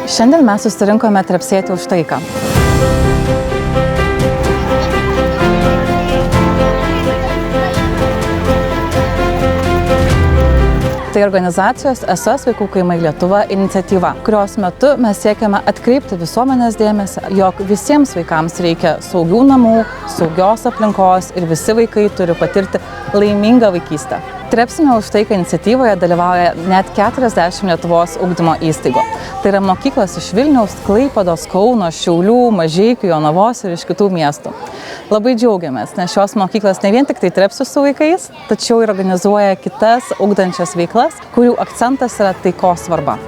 Šiandien mes susirinkome trepsėti už taiką. Tai organizacijos SOS Vaikų kaimai Lietuva iniciatyva, kurios metu mes siekiame atkreipti visuomenės dėmesį, jog visiems vaikams reikia saugių namų, saugios aplinkos ir visi vaikai turi patirti laimingą vaikystę. Trepsime už taiką iniciatyvoje dalyvauja net 40 Lietuvos ugdymo įstaigų. Tai yra mokyklos iš Vilniaus, Klaipėdos, Kauno, Šiaulių, Mažeikių, Jonavos ir iš kitų miestų. Labai džiaugiamės, nes šios mokyklos ne vien tik tai trepsius su vaikais, tačiau ir organizuoja kitas ugdančias veiklas, kurių akcentas yra taikos svarba.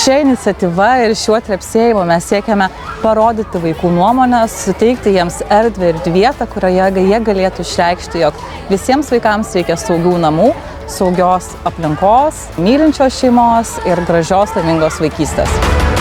Šia iniciatyva ir šiuo trepsėjimu mes siekiame parodyti vaikų nuomonę, suteikti jiems erdvę ir vietą, kurioje jie galėtų išreikšti, jog visiems vaikams reikia saugių namų, saugios aplinkos, mylinčios šeimos ir gražios laimingos vaikystės.